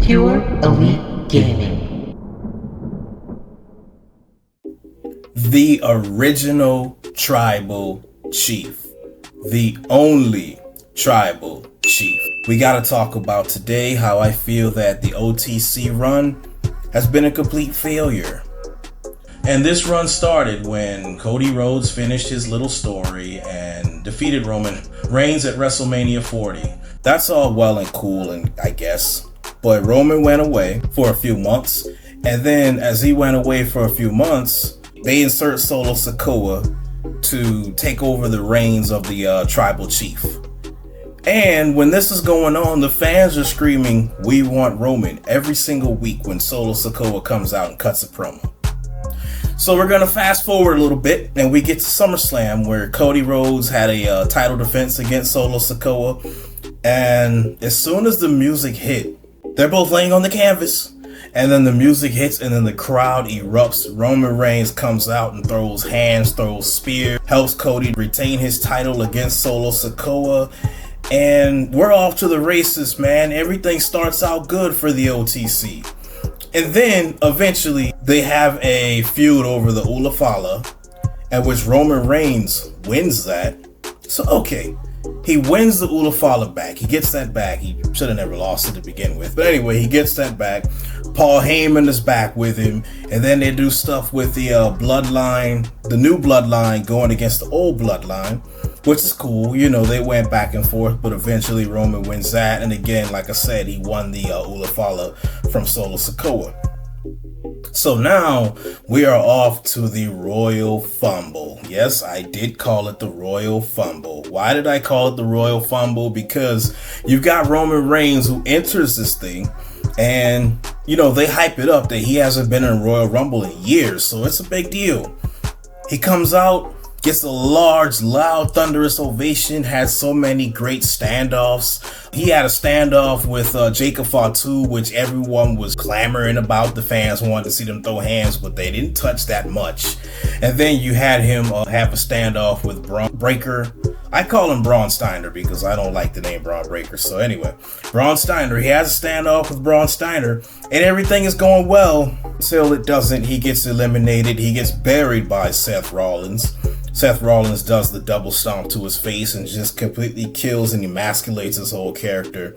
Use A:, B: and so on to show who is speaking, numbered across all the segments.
A: Pure Elite Gaming.
B: The original tribal chief. The only tribal chief. We gotta talk about today how I feel that the OTC run has been a complete failure. And this run started when Cody Rhodes finished his little story and defeated Roman Reigns at WrestleMania 40. That's all well and cool, and I guess. But Roman went away for a few months, and then as he went away for a few months, they insert Solo Sikoa to take over the reins of the tribal chief. And when this is going on, the fans are screaming, "We want Roman," every single week when Solo Sikoa comes out and cuts a promo. So we're gonna fast forward a little bit, and we get to SummerSlam, where Cody Rhodes had a title defense against Solo Sikoa. And as soon as the music hit, they're both laying on the canvas, and then the music hits, and then the crowd erupts. Roman Reigns comes out and throws hands, throws spear, helps Cody retain his title against Solo Sikoa, and we're off to the races, man. Everything starts out good for the OTC. And then, eventually, they have a feud over the Ulafala, at which Roman Reigns wins that. So, okay, he wins the Ulafala back. He gets that back. He should have never lost it to begin with. But anyway, he gets that back. Paul Heyman is back with him. And then they do stuff with the bloodline, the new bloodline going against the old bloodline, which is cool. You know, they went back and forth, but eventually Roman wins that. And again, like I said, he won the Ulafala from Solo Sikoa. So now we are off to the Royal Fumble. Yes, I did call it the Royal Fumble. Why did I call it the Royal Fumble? Because you've got Roman Reigns who enters this thing, and you know, they hype it up that he hasn't been in Royal Rumble in years, so it's a big deal. He comes out, gets a large, loud, thunderous ovation, has so many great standoffs. He had a standoff with Jacob Fatu, which everyone was clamoring about. The fans wanted to see them throw hands, but they didn't touch that much. And then you had him have a standoff with Braun Breaker. I call him Braun Steiner because I don't like the name Braun Breaker. So anyway, Braun Steiner, he has a standoff with Braun Steiner, and everything is going well until it doesn't. He gets eliminated. He gets buried by Seth Rollins. Seth Rollins does the double stomp to his face and just completely kills and emasculates his whole character.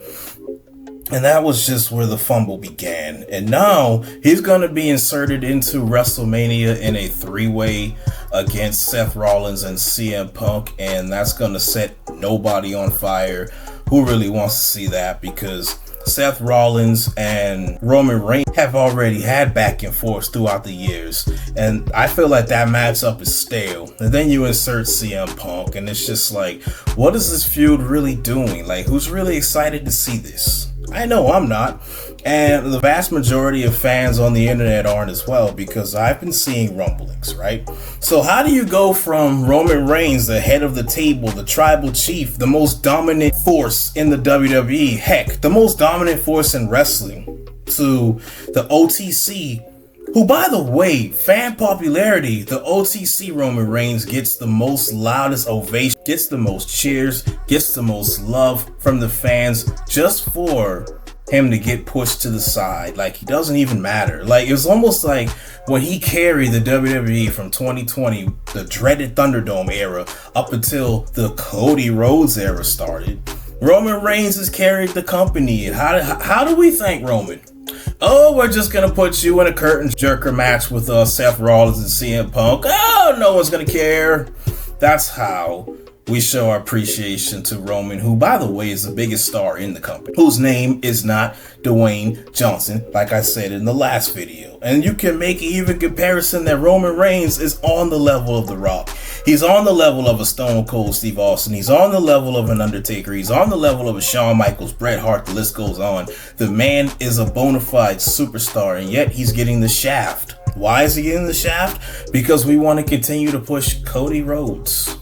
B: And that was just where the fumble began. And now he's going to be inserted into WrestleMania in a three-way against Seth Rollins and CM Punk. And that's going to set nobody on fire. Who really wants to see that? Because Seth Rollins and Roman Reigns have already had back and forth throughout the years, and I feel like that matchup is stale. And then you insert CM Punk, and it's just like, what is this feud really doing? Like, who's really excited to see this? I know I'm not, and the vast majority of fans on the internet aren't as well, because I've been seeing rumblings, right? So how do you go from Roman Reigns, the head of the table, the tribal chief, the most dominant force in the WWE, heck, the most dominant force in wrestling, to the OTC, who, by the way, fan popularity, the OTC Roman Reigns gets the most loudest ovation, gets the most cheers, gets the most love from the fans just for him to get pushed to the side. Like, he doesn't even matter. Like, it was almost like when he carried the WWE from 2020, the dreaded Thunderdome era, up until the Cody Rhodes era started. Roman Reigns has carried the company. And how do we thank Roman? Oh, we're just gonna put you in a curtain jerker match with Seth Rollins and CM Punk. Oh, no one's gonna care. That's how we show our appreciation to Roman, who, by the way, is the biggest star in the company, whose name is not Dwayne Johnson, like I said in the last video. And you can make an even comparison that Roman Reigns is on the level of The Rock. He's on the level of a Stone Cold Steve Austin. He's on the level of an Undertaker. He's on the level of a Shawn Michaels, Bret Hart. The list goes on. The man is a bona fide superstar, and yet he's getting the shaft. Why is he getting the shaft? Because we want to continue to push Cody Rhodes.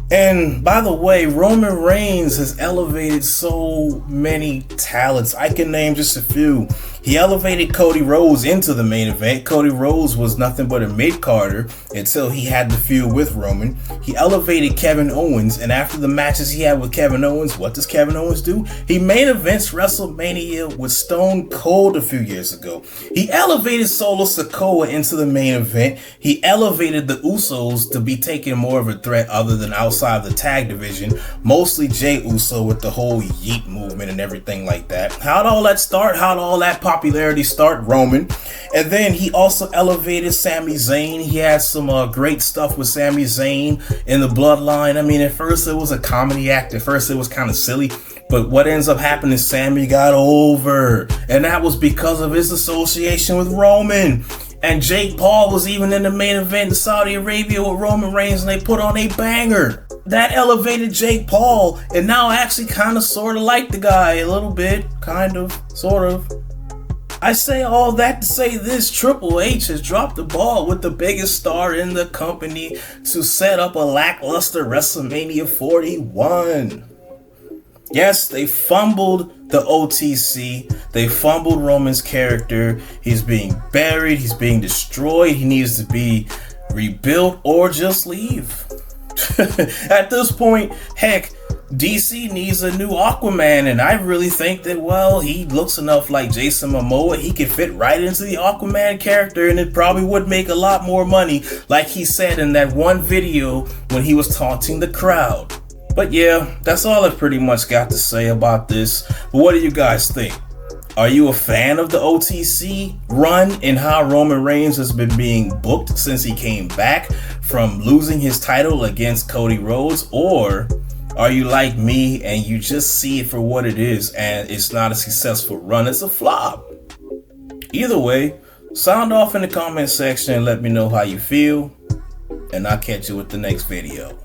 B: And by the way, Roman Reigns has elevated so many talents. I can name just a few. He elevated Cody Rhodes into the main event. Cody Rhodes was nothing but a mid-carder until he had the feud with Roman. He elevated Kevin Owens, and after the matches he had with Kevin Owens, what does Kevin Owens do? He main events WrestleMania with Stone Cold a few years ago. He elevated Solo Sikoa into the main event. He elevated the Usos to be taking more of a threat other than outside of the tag division, mostly Jey Uso with the whole yeet movement and everything like that. How'd all that start? How'd all that popularity start? Roman. And then he also elevated Sami Zayn. He had some great stuff with Sami Zayn in the bloodline. I mean, at first it was a comedy act. At first it was kind of silly. But what ends up happening is Sami got over. And that was because of his association with Roman. And Jake Paul was even in the main event in Saudi Arabia with Roman Reigns, and they put on a banger. That elevated Jake Paul, and now I actually kind of sort of like the guy a little bit. Kind of, sort of. I say all that to say this: Triple H has dropped the ball with the biggest star in the company to set up a lackluster WrestleMania 41. Yes, they fumbled the OTC. They fumbled Roman's character. He's being buried. He's being destroyed. He needs to be rebuilt or just leave. At this point, heck, DC needs a new Aquaman, and I really think that, well, he looks enough like Jason Momoa. He could fit right into the Aquaman character, and it probably would make a lot more money, like he said in that one video when he was taunting the crowd. But yeah, that's all I've pretty much got to say about this. But what do you guys think? Are you a fan of the OTC run and how Roman Reigns has been being booked since he came back from losing his title against Cody Rhodes? Or are you like me and you just see it for what it is and it's not a successful run, it's a flop? Either way, sound off in the comment section and let me know how you feel, and I'll catch you with the next video.